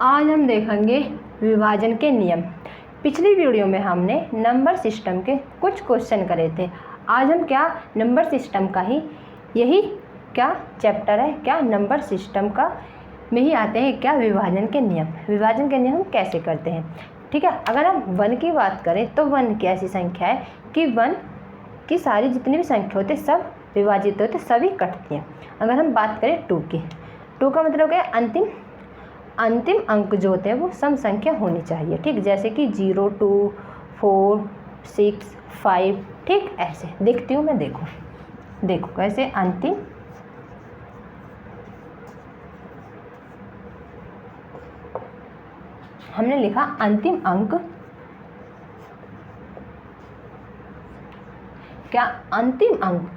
आज हम देखेंगे विभाजन के नियम। पिछली वीडियो में हमने नंबर सिस्टम के कुछ क्वेश्चन करे थे। आज हम क्या नंबर सिस्टम का ही यही क्या चैप्टर है, क्या नंबर सिस्टम का में ही आते हैं क्या विभाजन के नियम। विभाजन के नियम हम कैसे करते हैं, ठीक है। अगर हम 1 की बात करें तो 1 की ऐसी संख्या है कि 1 की सारी जितनी भी संख्या होते सब विभाजित होते सभी कटती हैं। अगर हम बात करें 2 की, 2 का मतलब क्या है, अंतिम अंक जो होते हैं वो सम संख्या होनी चाहिए, ठीक। जैसे कि 0, 2, 4, 6, 5, ठीक। ऐसे देखती हूँ मैं, देखो कैसे अंतिम हमने लिखा अंतिम अंक क्या, अंतिम अंक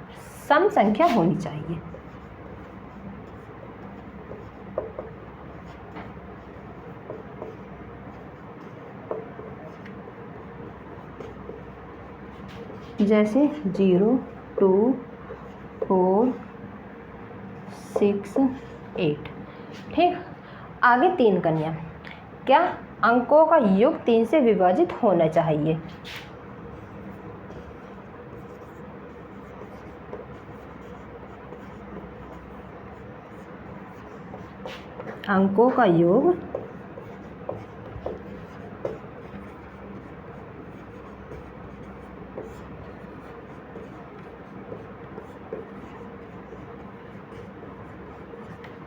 सम संख्या होनी चाहिए। जैसे 0, 2, 4, 6, 8, ठीक। आगे 3 का नियम, क्या अंकों का योग 3 से विभाजित होना चाहिए। अंकों का योग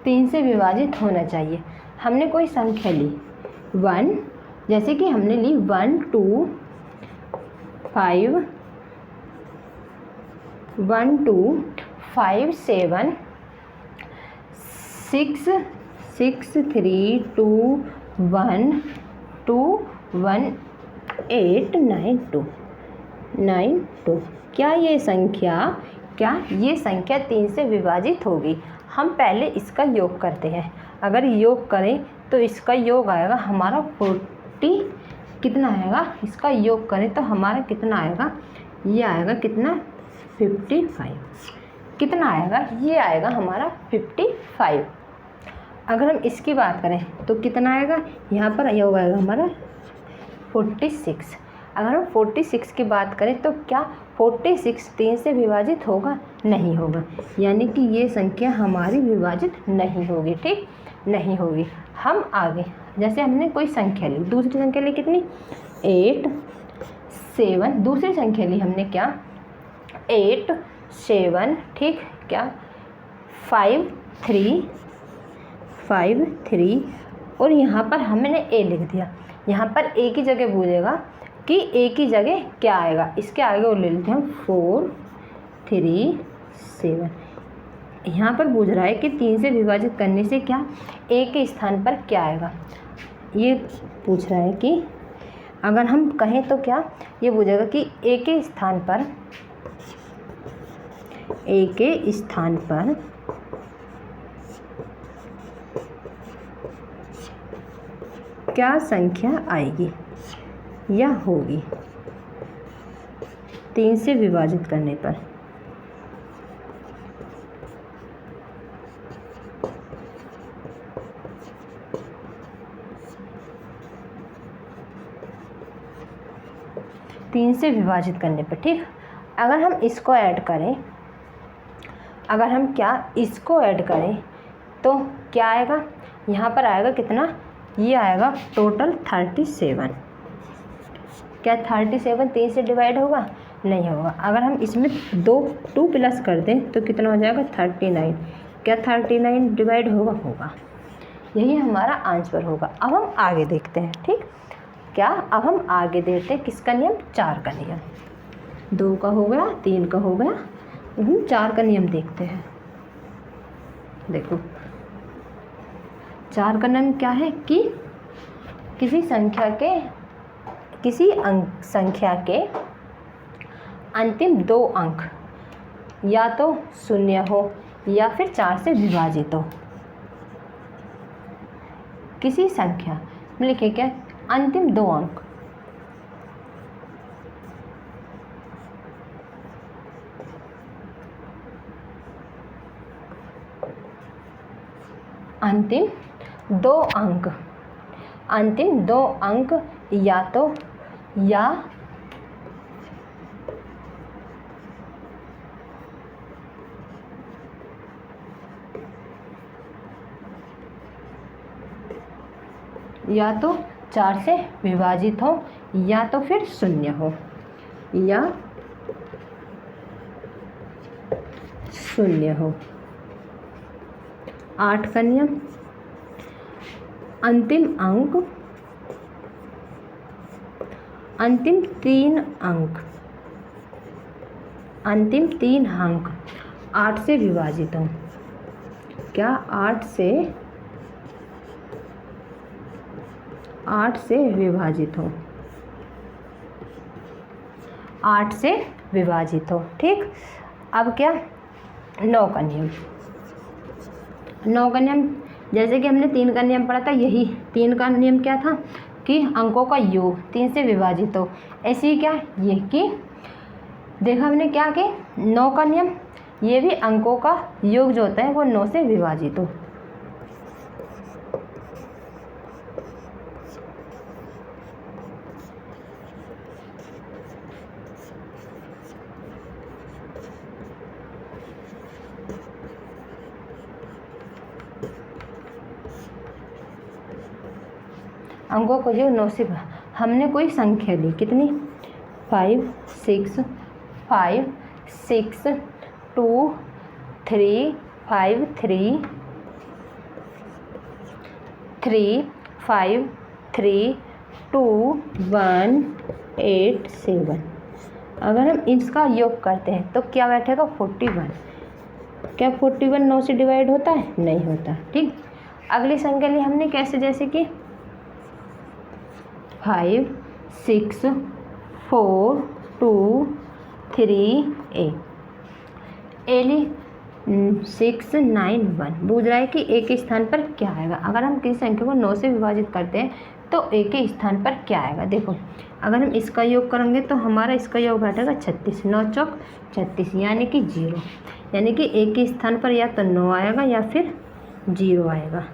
3 से विभाजित होना चाहिए। हमने कोई संख्या ली 1, जैसे कि हमने ली 1, 2, 5, 7, 6, 3, 2, 1, 2, 1, 8, 9, 2। क्या ये संख्या 3 से विभाजित होगी। हम पहले इसका योग करते हैं। अगर योग करें तो इसका योग आएगा हमारा 40, कितना आएगा, इसका योग करें तो हमारा कितना आएगा, ये आएगा कितना 55। कितना आएगा, ये आएगा हमारा 55। अगर हम इसकी बात करें तो कितना आएगा, यहाँ पर योग आएगा हमारा 46। अगर हम 46 की बात करें तो क्या 46 3 से विभाजित होगा, नहीं होगा। यानी कि ये संख्या हमारी विभाजित नहीं होगी, ठीक, नहीं होगी। हम आगे जैसे हमने कोई संख्या ली, दूसरी संख्या ली कितनी 8, 7, दूसरी संख्या ली हमने क्या 8, 7, ठीक, क्या 5, 3 और यहाँ पर हमने a लिख दिया। यहाँ पर a की जगह पूछेगा कि a की जगह क्या आएगा, इसके आगे वो ले लेते हैं 4, 3, 7। यहाँ पर पूछ रहा है कि 3 से विभाजित करने से क्या a के स्थान पर क्या आएगा। ये पूछ रहा है कि अगर हम कहें तो क्या ये पूछेगा कि a के स्थान पर क्या संख्या आएगी या होगी 3 से विभाजित करने पर। तीन से विभाजित करने पर, ठीक। अगर हम इसको ऐड करें, इसको ऐड करें तो क्या आएगा, यहाँ पर आएगा कितना, ये आएगा टोटल 37। क्या 37 3 से डिवाइड होगा, नहीं होगा। अगर हम इसमें 2 प्लस कर दें तो कितना हो जाएगा 39। क्या 39 डिवाइड होगा। यही हमारा आंसर होगा। अब हम आगे देखते हैं, ठीक। क्या अब हम आगे देखते हैं किसका नियम, 4 का नियम। 2 का हो गया, 3 का हो गया, 4 का नियम देखते हैं। देखो 4 का नियम क्या है कि किसी संख्या के अंतिम 2 अंक या तो 0 हो या फिर 4 से विभाजित हो। किसी संख्या में लिखे क्या, अंतिम 2 अंक अंतिम 2 अंक अंतिम 2 अंक या तो या तो 4 से विभाजित हो या तो फिर 0 हो, या 0 हो। 8 का नियम, अंतिम 3 अंक 8 से विभाजित हो। क्या 8 से विभाजित हो, 8 से विभाजित हो। ठीक, अब क्या 9 का नियम। 9 का नियम जैसे कि हमने 3 का नियम पढ़ा था, यही 3 का नियम क्या था कि अंकों का योग 3 से विभाजित हो। ऐसे ही क्या ये कि देखा हमने क्या कि 9 का नियम, ये भी अंकों का योग जो होता है वो 9 से विभाजित हो। अंकों को जो 9 से हमने कोई संख्या ली, कितनी 5 6 5 6 2 3 5 3 3 5 3 2 1 8 7। अगर हम इसका योग करते हैं तो क्या बैठेगा 41। क्या 41 9 से डिवाइड होता है? नहीं होता। ठीक, अगली संख्या ली हमने कैसे, जैसे कि 5 6 4 2 3 8। एली 6 9 1। बूझ रहा है कि ए के स्थान पर क्या आएगा। अगर हम किसी संख्या को 9 से विभाजित करते हैं तो ए के स्थान पर क्या आएगा। देखो, अगर हम इसका योग करेंगे तो हमारा इसका योग बैठेगा 36। 9 चौक 36 यानी कि 0, यानी कि ए के स्थान पर या तो 9 आएगा या फिर 0 आएगा।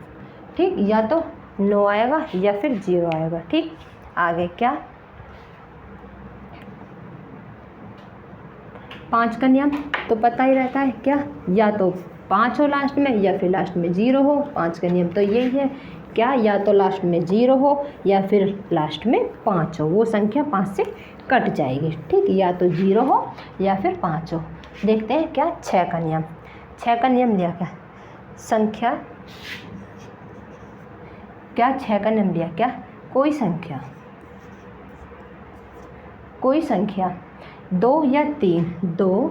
ठीक, या तो 9 आएगा या फिर 0 आएगा। ठीक, आगे क्या 5 का नियम तो पता ही रहता है, क्या या तो 5 हो लास्ट में या फिर लास्ट में 0 हो। 5 का नियम तो यही है, क्या या तो लास्ट में 0 हो या फिर लास्ट में 5 हो। वो संख्या 5 से कट जाएगी। ठीक, या तो 0 हो या फिर 5 हो। देखते हैं क्या 6 का नियम। 6 का नियम दिया क्या संख्या, क्या 6 का नियम दिया क्या कोई संख्या 2 या 3, 2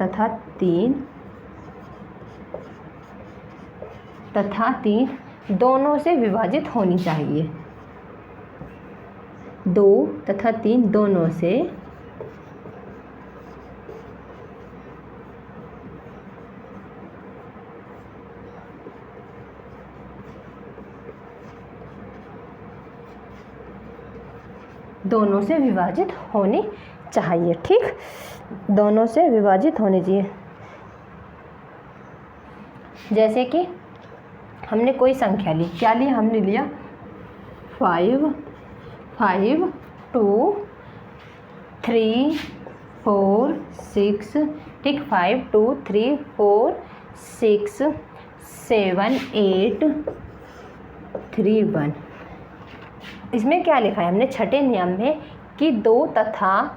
तथा 3 दोनों से विभाजित होनी चाहिए। 2 तथा 3 दोनों से विभाजित होनी चाहिए। ठीक, दोनों से विभाजित होनी चाहिए। जैसे कि हमने कोई संख्या ली, क्या लिया हमने लिया 5 5 2 3 4 6। ठीक, 5 2 3 4 6 7 8 3 1। इसमें क्या लिखा है हमने छठे नियम में कि 2 तथा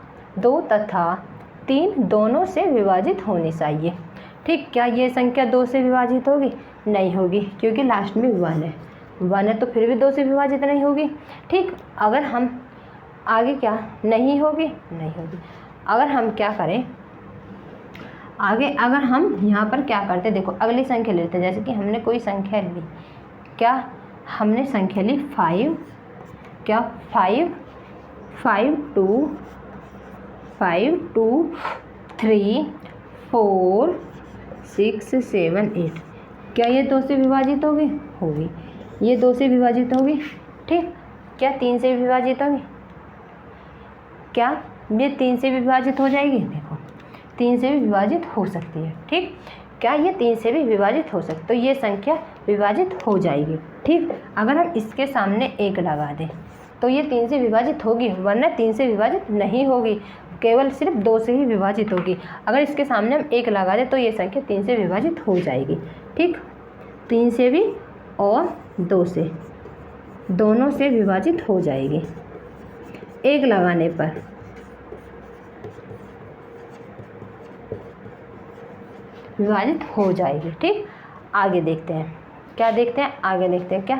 3 दोनों से विभाजित होनी चाहिए। ठीक, क्या ये संख्या 2 से विभाजित होगी? नहीं होगी, क्योंकि लास्ट में 1 है। 1 है तो फिर भी 2 से विभाजित नहीं होगी। ठीक, अगर हम आगे क्या नहीं होगी। अगर हम क्या करें आगे, अगर हम यहाँ पर क्या करते, देखो अगली संख्या लेते हैं। जैसे कि हमने कोई संख्या ली, क्या हमने संख्या ली 5, क्या 5 2 3 4 6 7 8। क्या ये 2 से विभाजित होगी? ये 2 से विभाजित होगी। ठीक, क्या 3 से विभाजित होगी? क्या ये 3 से विभाजित हो जाएगी? देखो 3 से भी विभाजित हो सकती है। ठीक, क्या ये 3 से भी विभाजित हो सकती, तो ये संख्या विभाजित हो जाएगी। ठीक, अगर हम इसके सामने 1 लगा दें तो ये 3 से विभाजित होगी, वरना 3 से विभाजित नहीं होगी, केवल सिर्फ 2 से ही विभाजित होगी। अगर इसके सामने हम 1 लगा दें तो ये संख्या 3 से विभाजित हो जाएगी। ठीक, 3 से भी और 2 से, दोनों से विभाजित हो जाएगी 1 लगाने पर। विभाजित हो जाएगी। ठीक, आगे देखते हैं, क्या देखते हैं, आगे देखते हैं क्या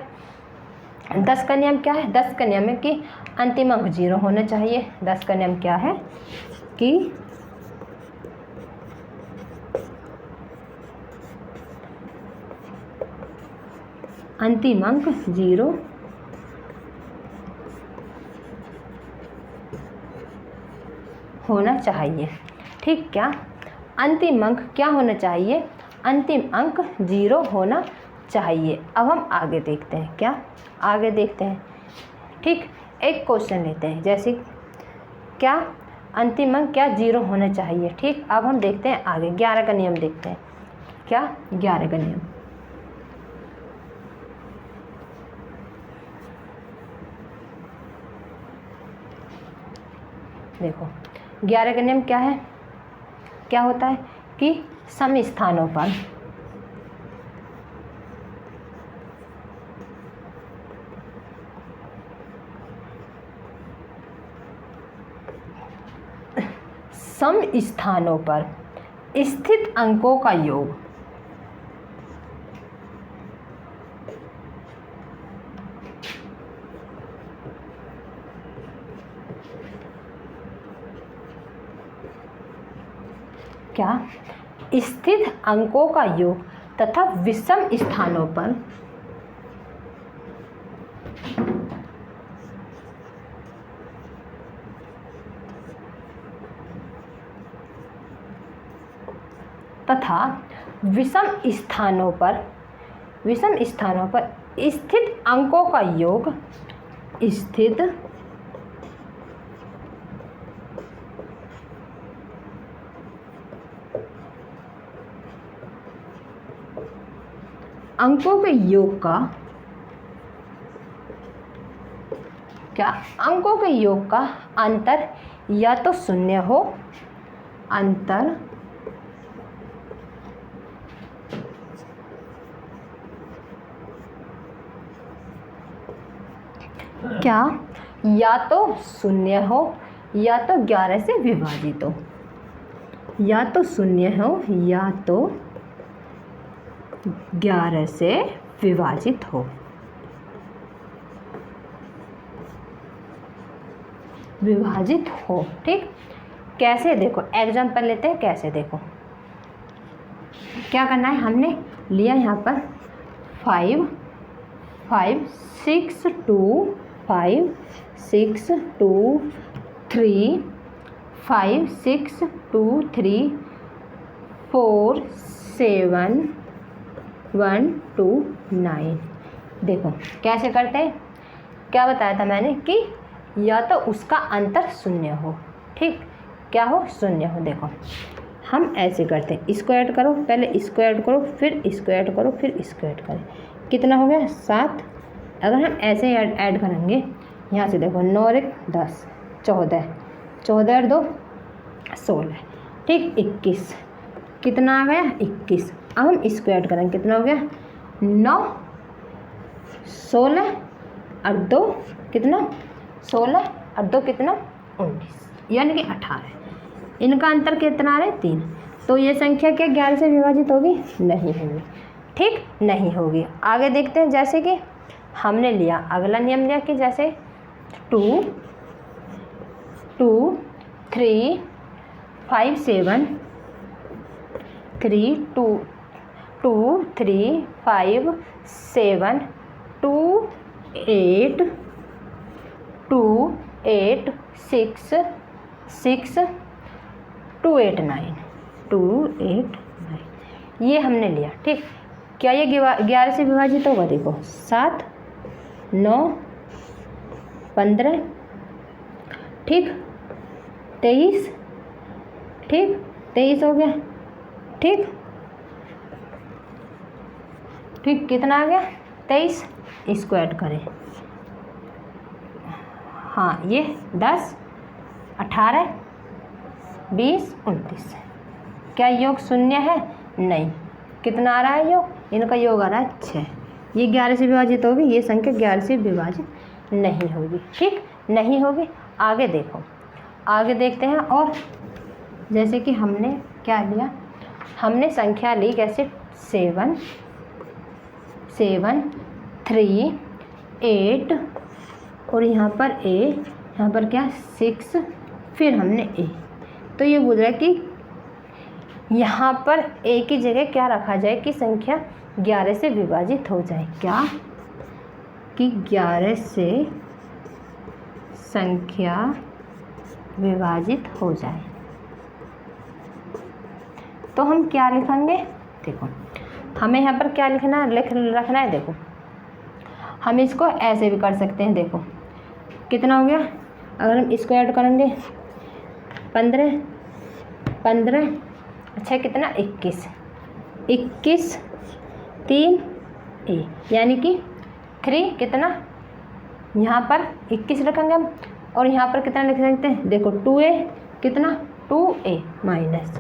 10 का नियम क्या है। 10 का नियम है कि अंतिम अंक 0 होना चाहिए। 10 का नियम क्या है कि अंतिम अंक 0 होना चाहिए। ठीक, क्या अंतिम अंक क्या होना चाहिए, अंतिम अंक 0 होना चाहिए। अब हम आगे देखते हैं, क्या आगे देखते हैं। ठीक, एक क्वेश्चन लेते हैं, जैसे क्या अंतिम अंक क्या 0 होना चाहिए। ठीक, अब हम देखते हैं आगे 11 का नियम देखते हैं, क्या 11 का नियम। देखो 11 का नियम क्या है, क्या होता है कि सम स्थानों पर सम स्थानों पर स्थित अंकों का योग क्या स्थित अंकों का योग तथा विषम स्थानों पर विषम स्थानों पर स्थित अंकों का योग स्थित अंकों के योग का क्या अंकों के योग का अंतर या तो शून्य हो, अंतर क्या या तो शून्य हो या तो 11 से विभाजित हो, या तो शून्य हो या तो 11 से विभाजित हो। विभाजित हो। ठीक, कैसे देखो एग्जाम्पल लेते हैं, कैसे देखो क्या करना है। हमने लिया यहाँ पर 5 5 6 2 5 6 2 3 5 6 2 3 4 7 1 2 9। देखो कैसे करते हैं, क्या बताया था मैंने कि या तो उसका अंतर शून्य हो। ठीक, क्या हो, शून्य हो। देखो हम ऐसे करते हैं, इसको ऐड करो, पहले इसको ऐड करो, फिर इसको ऐड करो, फिर इसको ऐड करें, कितना हो गया 7। अगर हम ऐसे ऐड करेंगे, यहाँ से देखो 9 1 10 14 14 और 2 16। ठीक, 21 कितना आ गया 21। अब हम इसको ऐड करेंगे, कितना हो गया 9 16 और 2 कितना 16 और 2 कितना 19, यानी कि 18। इनका अंतर कितना आ रहा है 3। तो ये संख्या क्या 11 से विभाजित होगी, नहीं होगी। ठीक, नहीं होगी। आगे देखते हैं, जैसे कि हमने लिया अगला नियम लिया कि जैसे 2 2 3 5 7 3 2 2 3 5 7 2 8 2 8 6 6 2 8 9 2 8 9 ये हमने लिया। ठीक, क्या ये 11 से विभाजित होगा। देखो 7 9 15, ठीक 23, ठीक 23 हो गया। ठीक, ठीक, कितना आ गया 23, इसको ऐड करें। हाँ, ये 10, 18, 20, 29। क्या योग शून्य है? नहीं। कितना आ रहा है योग? इनका योग आ रहा है 6। ये 11 से विभाजित होगी, ये संख्या 11 से विभाजित नहीं होगी। ठीक, नहीं होगी। आगे देखो, आगे देखते हैं। और जैसे कि हमने क्या लिया, हमने संख्या ली कैसे 7, 3, 8 और यहाँ पर यहाँ पर क्या 6, फिर हमने ए। तो ये बोल रहा है कि यहाँ पर ए की जगह क्या रखा जाए कि संख्या 11 से विभाजित हो जाए। क्या कि 11 से संख्या विभाजित हो जाए। तो हम क्या लिखेंगे? देखो, हमें यहाँ पर क्या रखना है। देखो, हम इसको ऐसे भी कर सकते हैं। देखो कितना हो गया, अगर हम इसको ऐड करेंगे 15, अच्छा कितना 21, 3 ए, यानी कि 3 कितना, यहाँ पर 21 रखेंगे हम, और यहाँ पर कितना लिख सकते हैं? देखो 2a, कितना 2a माइनस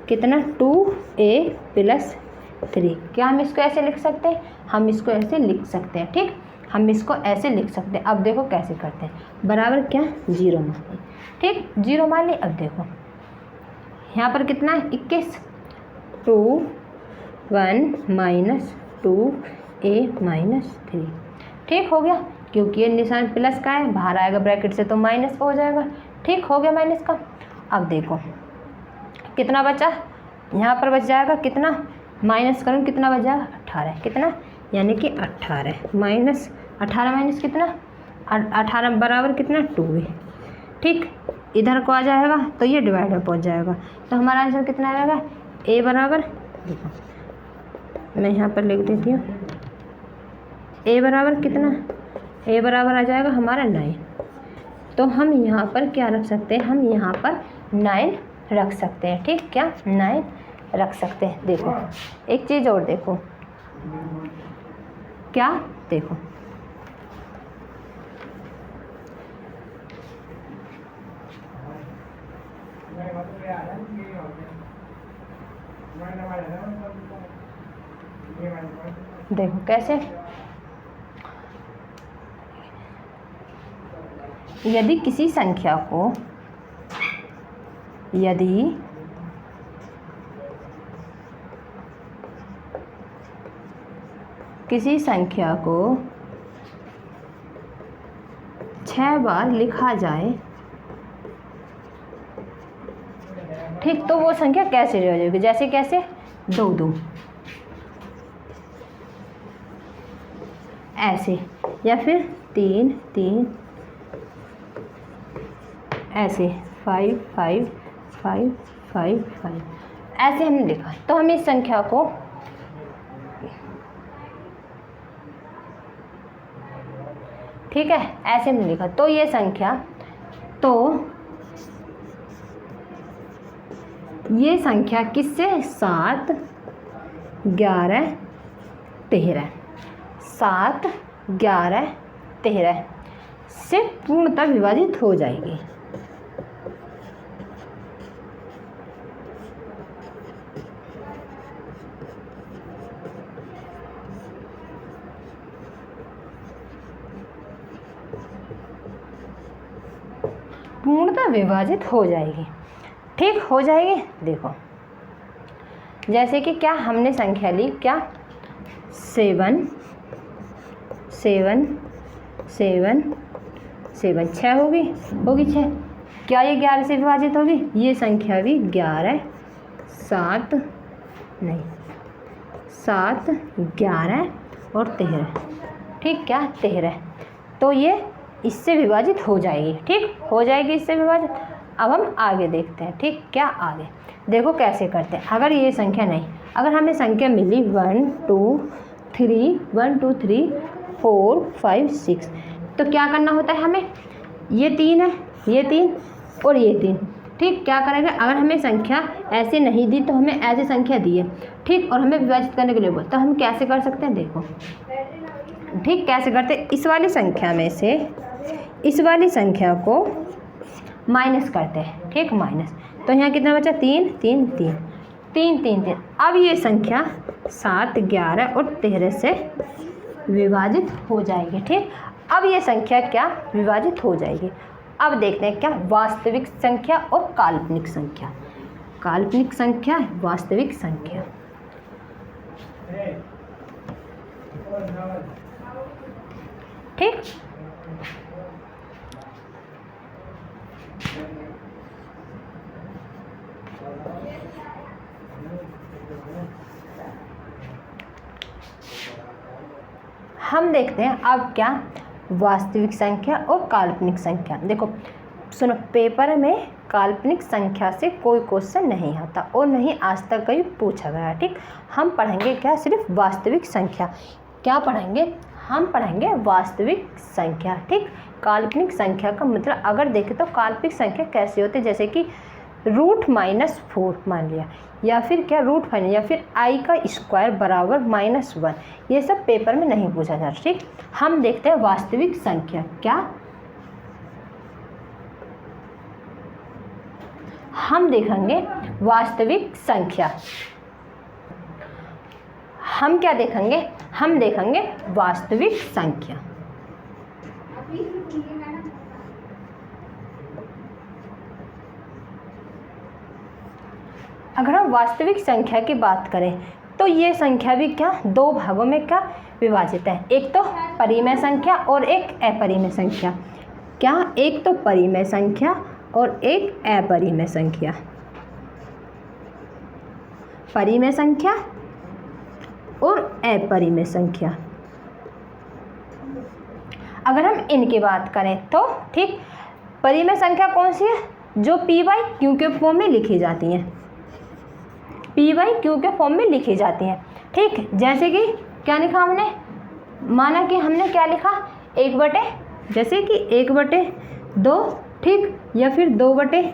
कितना 2a प्लस 3। क्या हम इसको ऐसे लिख सकते हैं? हम इसको ऐसे लिख सकते हैं। ठीक, हम इसको ऐसे लिख सकते हैं। अब देखो कैसे करते हैं, बराबर क्या 0 मान ली। ठीक, 0 मान ली। अब देखो यहाँ पर कितना है 21, 2 1 माइनस 2a माइनस 3। ठीक हो गया, क्योंकि ये निशान प्लस का है, बाहर आएगा ब्रैकेट से तो माइनस हो जाएगा। ठीक हो गया माइनस का। अब देखो कितना बचा, यहाँ पर बच जाएगा कितना, माइनस करूँ कितना बच जाएगा 18, कितना यानी कि 18 माइनस 18 माइनस कितना 18 बराबर कितना 2a। ठीक, इधर को आ जाएगा तो ये डिवाइडर पहुंच जाएगा, तो हमारा आंसर कितना आएगा a बराबर, देखो मैं यहाँ पर लिख देती हूँ, a बराबर कितना, a बराबर आ जाएगा हमारा 9। तो हम यहाँ पर क्या रख सकते हैं, हम यहाँ पर 9 रख सकते हैं। ठीक, क्या 9 रख सकते हैं। देखो एक चीज़ और देखो, क्या देखो देखो कैसे, यदि किसी संख्या को किसी संख्या को 6 बार लिखा जाए, ठीक, तो वो संख्या कैसे हो जाएगी, जैसे कैसे 2 2 ऐसे, या फिर 3 3 ऐसे, 5 5 5 5 5 ऐसे हमने लिखा। तो हम इस संख्या को ठीक है ऐसे हमने लिखा। तो ये संख्या, तो ये संख्या किससे 7 11 13 7 11 13 से पूर्णतः विभाजित हो जाएगी। पूर्णतः विभाजित हो जाएगी। ठीक हो जाएगी। देखो जैसे कि क्या हमने संख्या ली, क्या 7 7 7 7 6 होगी 6। क्या ये 11 से विभाजित होगी? ये संख्या भी 11 7 नहीं 7 11 और 13। ठीक, क्या 13, तो ये इससे विभाजित हो जाएगी। ठीक हो जाएगी इससे विभाजित। अब हम आगे देखते हैं। ठीक, क्या आगे देखो कैसे करते हैं। अगर ये संख्या नहीं, अगर हमें संख्या मिली 1 2 3 1 2 3 4 5 6, तो क्या करना होता है हमें, ये 3 है, ये 3 और ये 3। ठीक, क्या करेंगे, अगर हमें संख्या ऐसे नहीं दी तो हमें ऐसी संख्या दी है, ठीक, और हमें विभाजित करने के लिए बोल, तो हम कैसे कर सकते हैं, देखो ठीक कैसे करते हैं, इस वाली संख्या में से इस वाली संख्या को माइनस करते हैं, ठीक, माइनस, तो यहाँ कितना बचा, 3 3 3 3 3 3। अब ये संख्या 7 11 और 13 से विभाजित हो जाएगी, ठीक। अब ये संख्या क्या विभाजित हो जाएगी। अब देखते हैं क्या वास्तविक संख्या और काल्पनिक संख्या, काल्पनिक संख्या वास्तविक संख्या। ठीक, हम देखते हैं अब क्या वास्तविक संख्या और काल्पनिक संख्या। देखो सुनो, पेपर में काल्पनिक संख्या से कोई क्वेश्चन नहीं आता और नहीं आज तक कहीं पूछा गया, ठीक। हम पढ़ेंगे क्या, सिर्फ वास्तविक संख्या। क्या पढ़ेंगे, हम पढ़ेंगे वास्तविक संख्या, ठीक। काल्पनिक संख्या का मतलब अगर देखें तो काल्पनिक संख्या कैसे होती है, जैसे कि √-4 मान लिया, या फिर क्या √5, या फिर i का स्क्वायर बराबर -1, ये सब पेपर में नहीं पूछा जाता, ठीक। हम देखते हैं वास्तविक संख्या। क्या हम देखेंगे वास्तविक संख्या, हम क्या देखेंगे, हम देखेंगे वास्तविक संख्या। अगर हम वास्तविक संख्या की बात करें तो ये संख्या भी क्या दो भागों में क्या विभाजित है, एक तो परिमेय संख्या और एक अपरिमेय संख्या। क्या, एक तो परिमेय संख्या और एक अपरिमेय संख्या। परिमेय संख्या और अपरिमेय संख्या। अगर हम इनकी बात करें तो ठीक, परिमेय संख्या कौन सी है, जो p/q के फॉर्म में लिखी जाती हैं, p/q के फॉर्म में लिखी जाती हैं, ठीक। जैसे कि क्या लिखा हमने, माना कि हमने क्या लिखा, 1/, जैसे कि 1/2, ठीक, या फिर 2/3,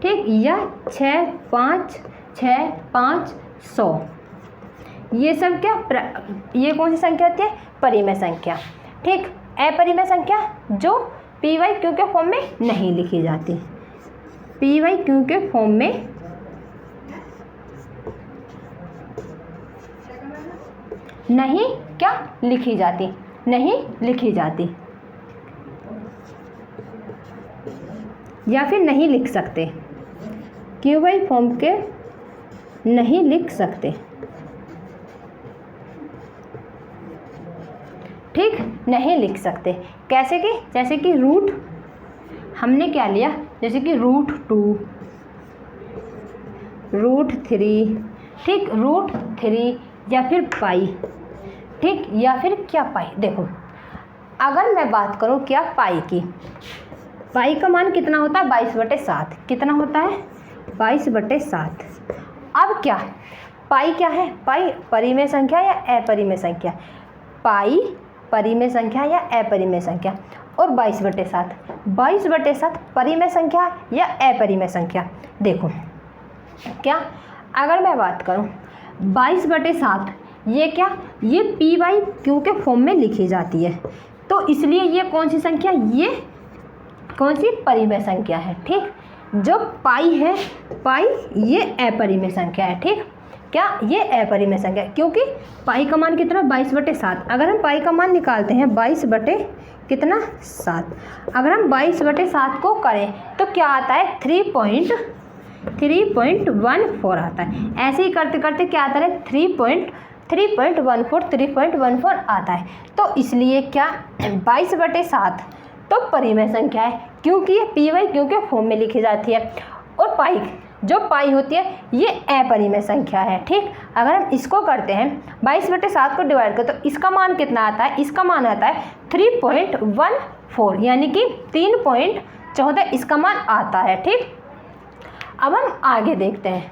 ठीक, या 6 5 6 5 100। ये सब क्या ये कौन सी संख्या होती है, परिमेय संख्या, ठीक। अपरिमेय संख्या जो p/q के फॉर्म में नहीं लिखी जाती, p/q के फॉर्म में नहीं क्या लिखी जाती, नहीं लिखी जाती, या फिर नहीं लिख सकते, q/, फॉर्म के नहीं लिख सकते, ठीक, नहीं लिख सकते। कैसे कि, जैसे कि रूट हमने क्या लिया, जैसे कि √2, √3, ठीक, √3, या फिर पाई, ठीक, या फिर क्या पाई। देखो अगर मैं बात करूं क्या पाई की, पाई का मान कितना होता है, 22/7, कितना होता है, 22/7। अब क्या पाई क्या है, पाई परिमेय संख्या या अपरिमेय संख्या, पाई परिमेय संख्या या अपरिमेय संख्या, और 22/7, 22/7 परिमेय संख्या या अपरिमेय संख्या। देखो क्या, अगर मैं बात करूं 22/7, ये क्या, ये p/q के फॉर्म में लिखी जाती है, तो इसलिए ये कौन सी संख्या, ये कौन सी परिमेय संख्या है, ठीक। जो पाई है, पाई ये अपरिमेय संख्या है, ठीक। क्या, ये अपरिमेय संख्या, क्योंकि पाई का मान कितना, 22/7। अगर हम पाई का मान निकालते हैं 22/7, अगर हम 22/7 को करें तो क्या आता है, 3.14 आता है। ऐसे ही करते करते क्या आता है, 3.14 आता है। तो इसलिए क्या 22/7 तो परिमेय संख्या है, क्योंकि ये p/q के फॉर्म में लिखी जाती है, और पाई जो पाई होती है ये अपरिमेय संख्या है, ठीक। अगर हम इसको करते हैं 22/7 को डिवाइड करें तो इसका मान कितना आता है, इसका मान आता है 3.14, यानी कि 3.14 इसका मान आता है, ठीक। अब हम आगे देखते हैं,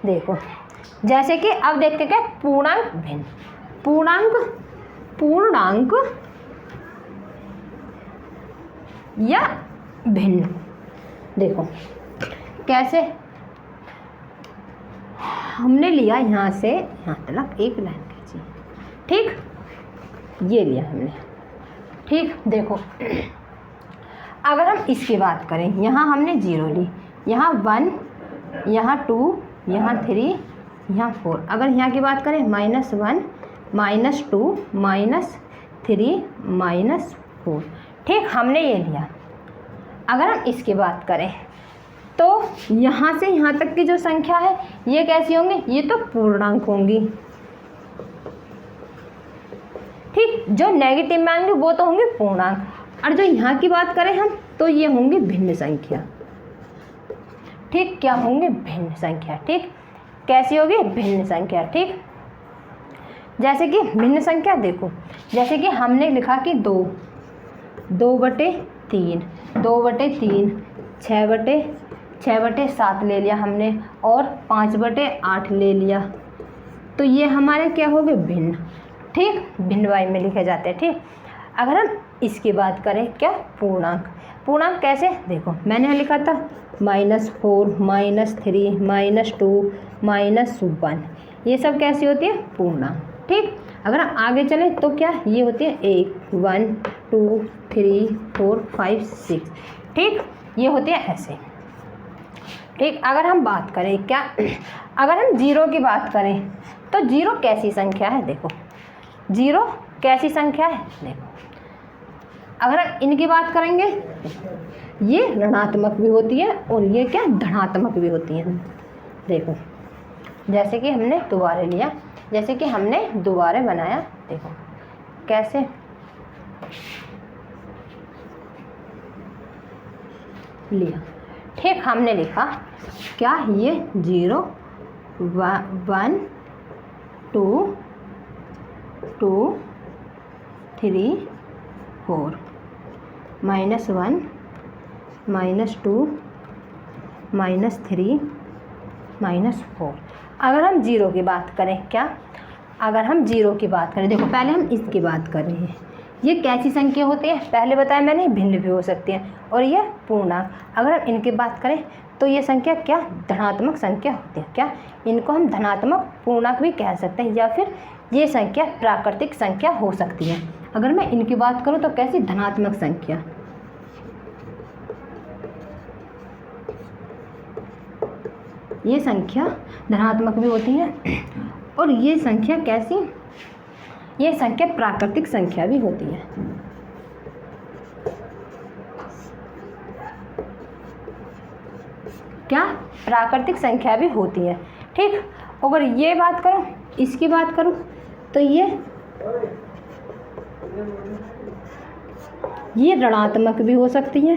देखो जैसे कि अब देखते क्या पूर्णांक भिन्न, पूर्णांक या भिन्न, देखो कैसे हमने लिया यहाँ से यहाँ तक एक लाइन खींची, ठीक, ये लिया हमने, ठीक। देखो अगर हम इसकी बात करें, यहाँ हमने 0 ली, यहाँ 1, यहाँ 2, यहाँ 3, यहाँ 4। अगर यहाँ की बात करें -1, -2, -3, -4, ठीक, हमने ये लिया। अगर हम इसकी बात करें तो यहाँ से यहाँ तक की जो संख्या है ये कैसी होंगी, ये तो पूर्णांक होंगी, ठीक। जो नेगेटिव में आएंगे वो तो होंगे पूर्णांक, और जो यहाँ की बात करें हम तो ये होंगे भिन्न संख्या, ठीक। क्या होंगे, भिन्न संख्या, ठीक। कैसी होगी, भिन्न संख्या, ठीक। जैसे कि भिन्न संख्या देखो, जैसे कि हमने लिखा कि 2, 2/3, 2/3, 6/7 ले लिया हमने, और 5/8 ले लिया, तो ये हमारे क्या हो गए, भिन्न, ठीक, भिन्न वाई में लिखे जाते हैं, ठीक। अगर हम इसकी बात करें क्या, पूर्णांक, पूर्णांक कैसे, देखो मैंने लिखा था -4, -3, -2, -1, ये सब कैसी होती है, पूर्णांक, ठीक। अगर हम आगे चलें तो क्या ये होती है 1, 2, 3, 4, 5, 6, ठीक, ये होती है ऐसे, ठीक। अगर हम बात करें क्या, अगर हम 0 की बात करें तो 0 कैसी संख्या है, देखो 0 कैसी संख्या है, देखो अगर हम इनकी बात करेंगे ये ऋणात्मक भी होती है और ये क्या, धनात्मक भी होती है। देखो जैसे कि हमने दोबारा लिया, जैसे कि हमने दोबारा बनाया, देखो कैसे, लिया, ठीक। हमने लिखा क्या, ये 0, 1, 2, 3, 4, -1, -2, -3, -4। अगर हम 0 की बात करें क्या, अगर हम 0 की बात करें, देखो पहले हम इसकी बात कर रहे हैं, ये कैसी संख्या होती है, पहले बताया मैंने, भिन्न भी हो सकती हैं, और ये पूर्णांक। अगर हम इनकी बात करें तो ये संख्या क्या, धनात्मक संख्या होती है, क्या, इनको हम धनात्मक पूर्णांक भी कह सकते हैं, या फिर ये संख्या प्राकृतिक संख्या हो सकती है। अगर मैं इनकी बात करूं तो कैसी, धनात्मक संख्या, ये संख्या धनात्मक भी होती है, और ये संख्या कैसी, ये संख्या प्राकृतिक संख्या भी होती है, क्या, प्राकृतिक संख्या भी होती है, ठीक। अगर ये बात करूं, इसकी बात करूं तो ये ऋणात्मक भी हो सकती है,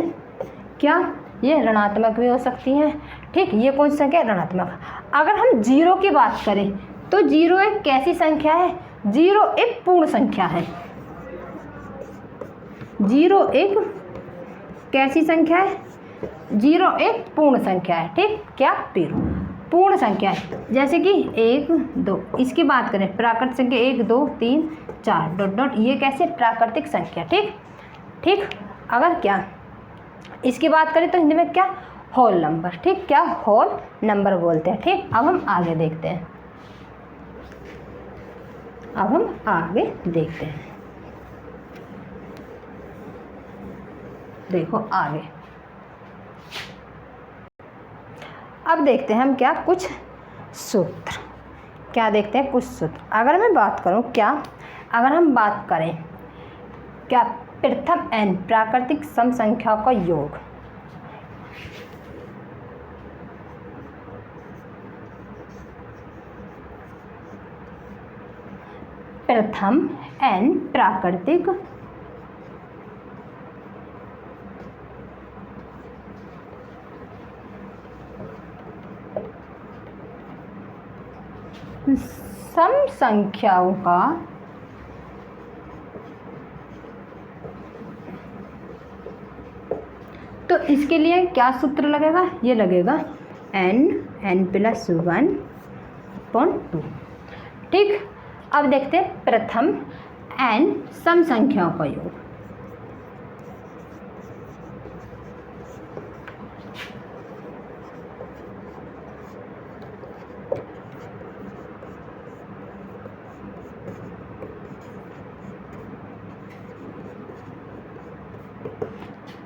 क्या, ये ऋणात्मक भी हो सकती हैं, ठीक। ये कौन सी संख्या है, ऋणात्मक। अगर हम 0 की बात करें तो 0 एक कैसी संख्या है, 0 एक पूर्ण संख्या है, 0 एक कैसी संख्या है, 0 एक पूर्ण संख्या है, ठीक। क्या, पूर्ण संख्या है। जैसे कि 1, 2, इसकी बात करें प्राकृतिक संख्या 1, 2, 3, 4 ... ये कैसे, प्राकृतिक संख्या, ठीक, ठीक। अगर क्या इसकी बात करें तो हिंदी में क्या, होल नंबर, ठीक, क्या, होल नंबर बोलते हैं, ठीक। अब हम आगे देखते हैं, देखो आगे, अब देखते हैं हम क्या, कुछ सूत्र, क्या देखते हैं, कुछ सूत्र। अगर मैं बात करूं क्या, अगर हम बात करें क्या, प्रथम n प्राकृतिक सम संख्याओं का योग, प्रथम n प्राकृतिक सम संख्याओं का तो इसके लिए क्या सूत्र लगेगा, ये लगेगा n+1/2, ठीक। अब देखते हैं प्रथम n सम संख्याओं का योग,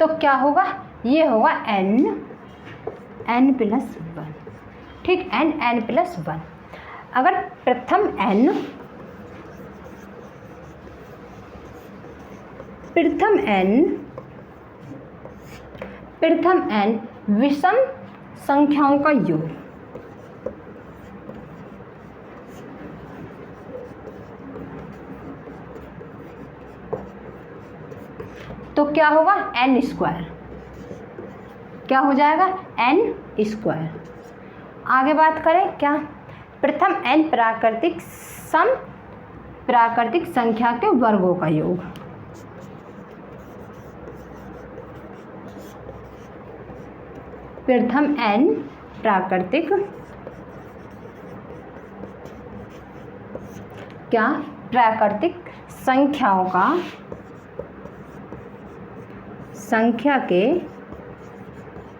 तो क्या होगा, ये होगा n प्लस 1, ठीक, n प्लस 1। अगर प्रथम n विषम संख्याओं का योग, तो क्या होगा, n स्क्वायर, क्या हो जाएगा, n स्क्वायर। आगे बात करें क्या, प्रथम n प्राकृतिक संख्या के वर्गों का योग, प्रथम n प्राकृतिक संख्या के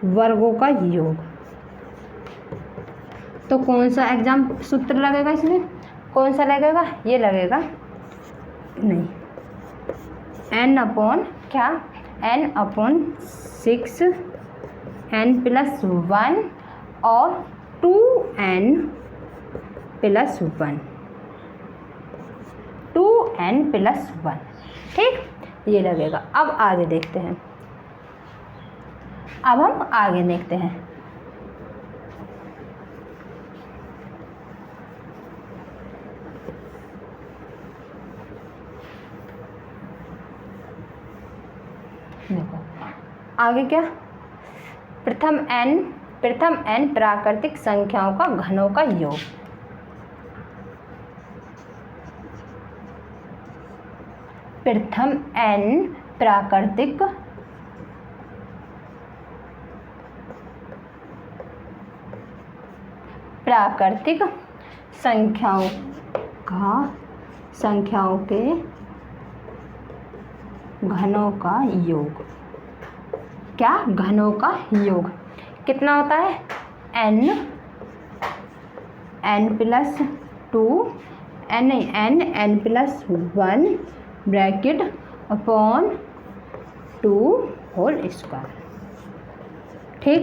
वर्गों का योग। तो कौन सा एग्जाम सूत्र लगेगा इसमें, कौन सा लगेगा, ये लगेगा, नहीं, n/6 n प्लस 1 और 2n प्लस 1, ठीक, ये लगेगा। अब आगे देखते हैं, अब हम आगे देखते हैं। देखो आगे क्या, प्रथम n प्राकृतिक संख्याओं का घनों का योग, प्रथम n प्राकृतिक संख्याओं के घनों का योग, क्या, घनों का योग कितना होता है, n plus 2 n plus 1 bracket upon 2 whole square, ठीक,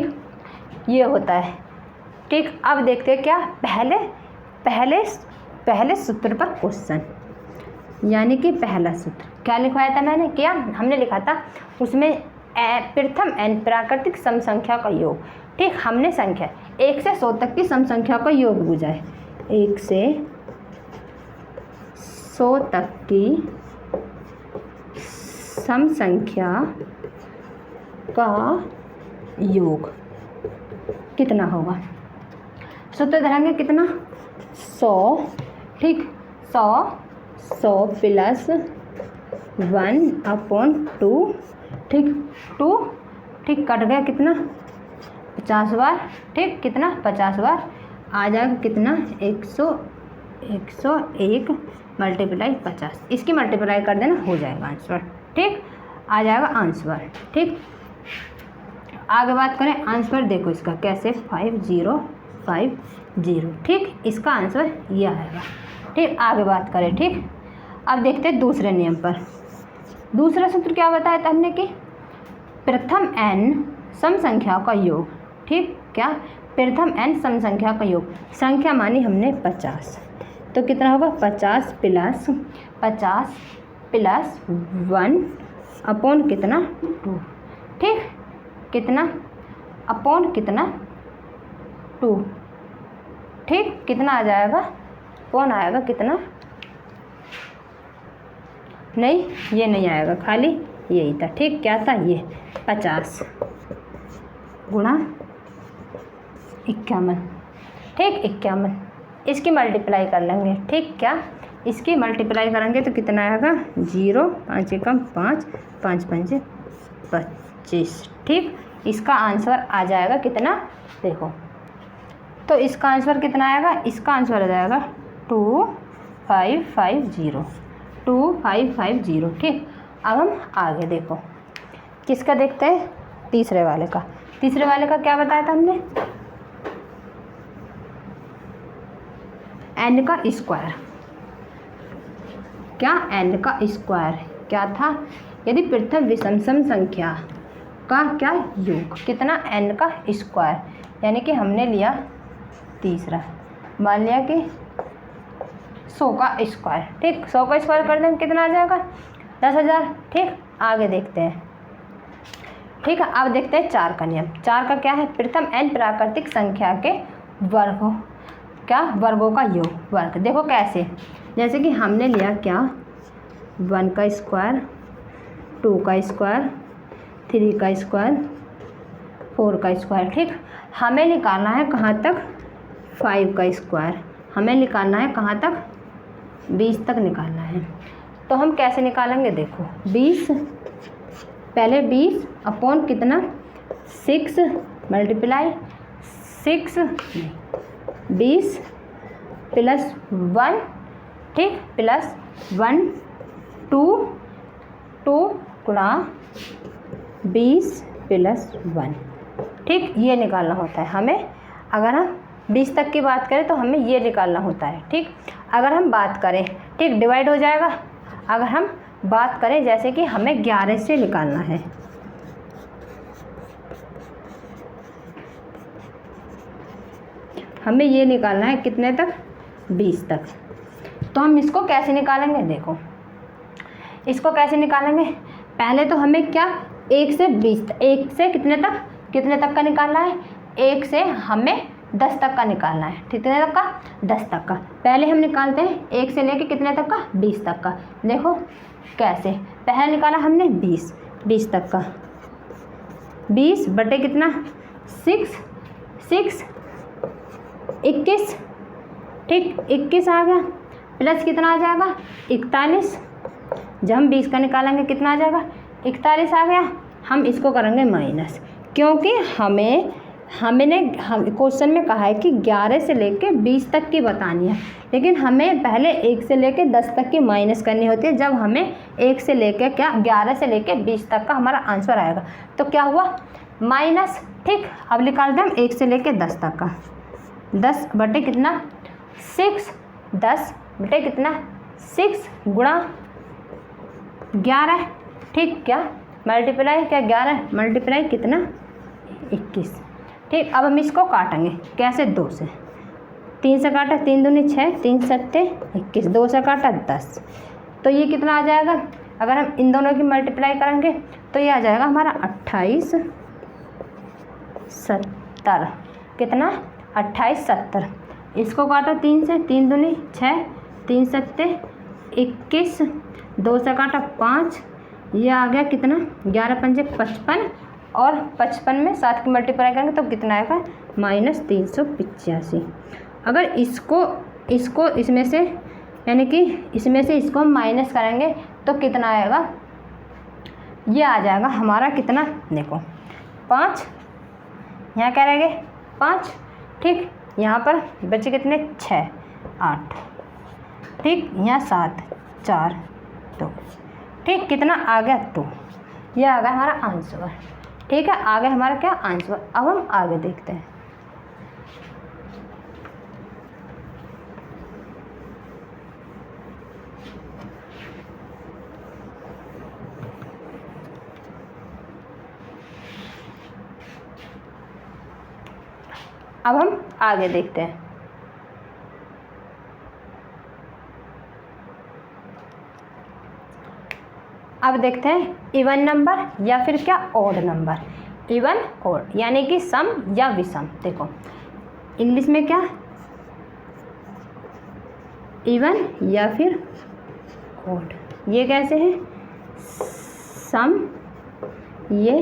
ये होता है, ठीक। अब देखते हैं क्या, पहले सूत्र पर क्वेश्चन, यानी कि पहला सूत्र क्या लिखवाया था मैंने, क्या हमने लिखा था उसमें, प्रथम n प्राकृतिक सम संख्या का योग, ठीक, हमने संख्या 1 से 100 तक की सम संख्या का योग बुझा है, 1 से 100 तक की सम संख्या का योग कितना होगा, सूत्र धराएंगे कितना, 100, ठीक, 100 प्लस 1/2, ठीक, 2, ठीक, कट गया कितना, 50 बार, ठीक, कितना 50 बार आ जाएगा कितना, 101 मल्टीप्लाई 50, इसकी मल्टीप्लाई कर देना, हो जाएगा आंसर, ठीक, आ जाएगा आंसर, ठीक। आगे बात करें आंसर, देखो इसका कैसे, 5050, ठीक, इसका आंसर ये आएगा, ठीक। आगे बात करें, ठीक। अब देखते हैं दूसरे नियम पर। दूसरा सूत्र क्या बताया था हमने कि प्रथम n सम संख्याओं का योग, ठीक, क्या, प्रथम n सम संख्या का योग, संख्या मानी हमने 50, तो कितना होगा, 50 प्लस 1 अपॉन कितना, 2, ठीक, कितना अपॉन कितना, 2, ठीक, कितना आ जाएगा, अपॉन आएगा कितना, नहीं ये नहीं आएगा, खाली यही था, ठीक, क्या था ये 50 गुणा 51, ठीक, 51, इसकी मल्टीप्लाई कर लेंगे, ठीक, क्या, इसकी मल्टीप्लाई करेंगे तो कितना आएगा, 0, 5 एकम 5, 5 पंजे 25, ठीक, इसका आंसर आ जाएगा कितना, देखो, तो इसका आंसर कितना आएगा, इसका आंसर आ जाएगा 2550, ठीक। अब हम आगे देखो किसका देखते हैं, तीसरे वाले का क्या बताया था हमने, n का स्क्वायर, क्या, n का स्क्वायर क्या था, यदि प्रथम विषम सम संख्या का क्या योग, कितना n का स्क्वायर, यानी कि हमने लिया तीसरा, मान लिया कि 100 का स्क्वायर। ठीक, 100 का स्क्वायर कर देंगे कितना आ जाएगा 10,000। ठीक, आगे देखते हैं। ठीक है, अब देखते हैं 4 का नियम। 4 का क्या है, प्रथम n प्राकृतिक संख्या के वर्गों, क्या वर्गों का योग, वर्ग। देखो कैसे, जैसे कि हमने लिया क्या 1 का स्क्वायर, 2 का स्क्वायर, 3 का स्क्वायर, 4 का स्क्वायर। ठीक, हमें निकालना है कहाँ तक 5 का स्क्वायर, हमें निकालना है कहाँ तक 20 तक निकालना है। तो हम कैसे निकालेंगे, देखो 20, पहले 20 अपॉन कितना 6 मल्टीप्लाई 6, 20 प्लस 1, ठीक, प्लस 1 2 गुणा 20 प्लस 1। ठीक, ये निकालना होता है हमें। अगर हम 20 तक की बात करें तो हमें ये निकालना होता है। ठीक, अगर हम बात करें, ठीक, डिवाइड हो जाएगा। अगर हम बात करें जैसे कि हमें 11 से निकालना है, हमें ये निकालना है कितने तक 20 तक। तो हम इसको कैसे निकालेंगे, देखो इसको कैसे निकालेंगे। पहले तो हमें क्या 1 से 20, 1 से कितने तक का निकालना है, 1 से हमें 10 तक का निकालना है। कितने तक का 10 तक का। पहले हम निकालते हैं 1 से लेके कितने तक का 20 तक का। देखो कैसे, पहले निकाला हमने 20 तक का, 20 बटे कितना 6 21, ठीक, 21 आ गया, प्लस कितना आ जाएगा 41। जब हम 20 का निकालेंगे कितना आ जाएगा 41 आ गया। हम इसको करेंगे माइनस, क्योंकि हमने क्वेश्चन में कहा है कि 11 से लेके 20 तक की बतानी है, लेकिन हमें पहले 1 से लेके 10 तक की माइनस करनी होती है। जब हमें 1 से लेके क्या 11 से लेके 20 तक का हमारा आंसर आएगा, तो क्या हुआ माइनस। ठीक, अब निकालते हैं हम 1 से लेके 10 तक का, 10 बटे कितना 6, 10 बटे कितना 6 गुणा 11। ठीक, क्या मल्टीप्लाई, क्या 11 मल्टीप्लाई कितना 21। ठीक, अब हम इसको काटेंगे कैसे, 2 से, 3 से काटा, 3 दूनी 6, 3 सत्ते 21, 2 से काटा 10। तो ये कितना आ जाएगा, अगर हम इन दोनों की मल्टीप्लाई करेंगे तो ये आ जाएगा हमारा 28 70, कितना 28 70। इसको काटो 3 से, 3 दूनी 6, 3 सत्ते 21, 2 से काटा 5, ये आ गया कितना 11 पंजे 55, और 55 में 7 की मल्टीप्लाई करेंगे तो कितना आएगा -385। अगर इसको इसमें से, यानी कि इसमें से इसको हम माइनस करेंगे तो कितना आएगा, ये आ जाएगा हमारा कितना, देखो 5, यहाँ क्या रहेंगे 5। ठीक, यहाँ पर बचे कितने 6 8, ठीक, यहाँ 7 4 2। ठीक, कितना आ गया 2, ये आ गया हमारा आंसर। ठीक है, आ गया हमारा क्या आंसर। अब हम आगे देखते हैं। अब हम आगे देखते हैं। अब देखते हैं इवन नंबर या फिर क्या ऑड नंबर, इवन ऑड यानी कि सम या विषम। देखो इंग्लिश में क्या इवन या फिर ऑड, ये कैसे है सम, ये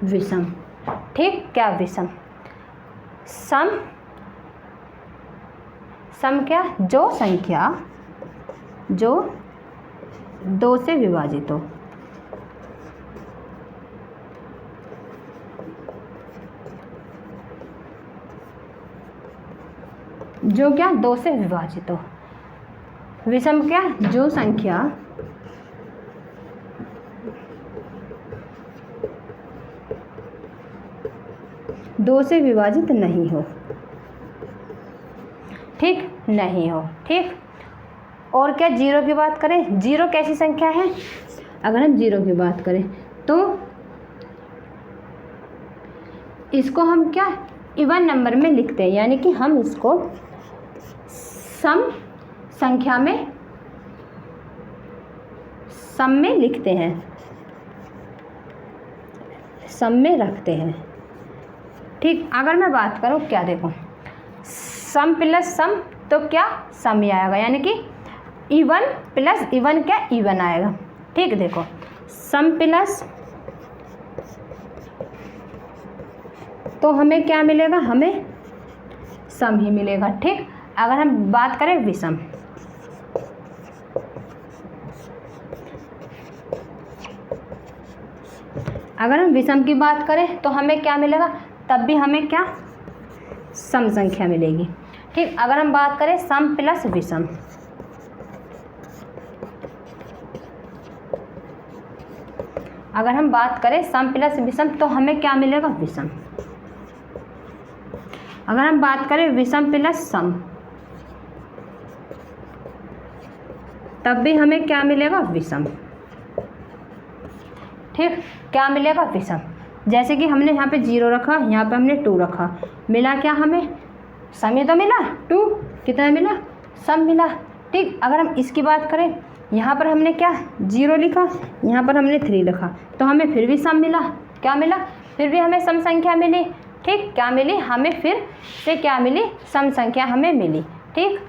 विषम। ठीक, क्या विषम, सम क्या, जो संख्या जो 2 से विभाजित हो, जो क्या 2 से विभाजित हो। विषम क्या, जो संख्या 2 से विभाजित नहीं हो। ठीक, नहीं हो। ठीक, और क्या जीरो की बात करें, जीरो कैसी संख्या है, अगर हम 0 की बात करें तो इसको हम क्या इवन नंबर में लिखते हैं, यानी कि हम इसको सम संख्या में सम में लिखते हैं, सम में रखते हैं। ठीक, अगर मैं बात करूँ क्या, देखो सम प्लस सम तो क्या सम ही आएगा, यानी कि इवन प्लस इवन क्या इवन आएगा। ठीक, देखो सम प्लस तो हमें क्या मिलेगा, हमें सम ही मिलेगा। ठीक, अगर हम बात करें विषम, अगर हम विषम की बात करें तो हमें क्या मिलेगा, तब भी हमें क्या सम संख्या मिलेगी। ठीक, अगर हम बात करें सम प्लस विषम, अगर हम बात करें सम प्लस विषम तो हमें क्या मिलेगा, विषम। अगर हम बात करें विषम प्लस सम तब भी हमें क्या मिलेगा, विषम। ठीक, क्या मिलेगा, विषम। जैसे कि हमने यहाँ पे 0 रखा, यहाँ पे हमने 2 रखा, मिला क्या हमें, सम ही तो मिला, 2 कितना मिला, सम मिला। ठीक, अगर हम इसकी बात करें, यहाँ पर हमने क्या 0 लिखा, यहाँ पर हमने 3 लिखा, तो हमें फिर भी सम मिला। क्या मिला, फिर भी हमें सम संख्या मिली। ठीक, क्या मिली, हमें फिर से क्या मिली, सम संख्या हमें मिली। ठीक।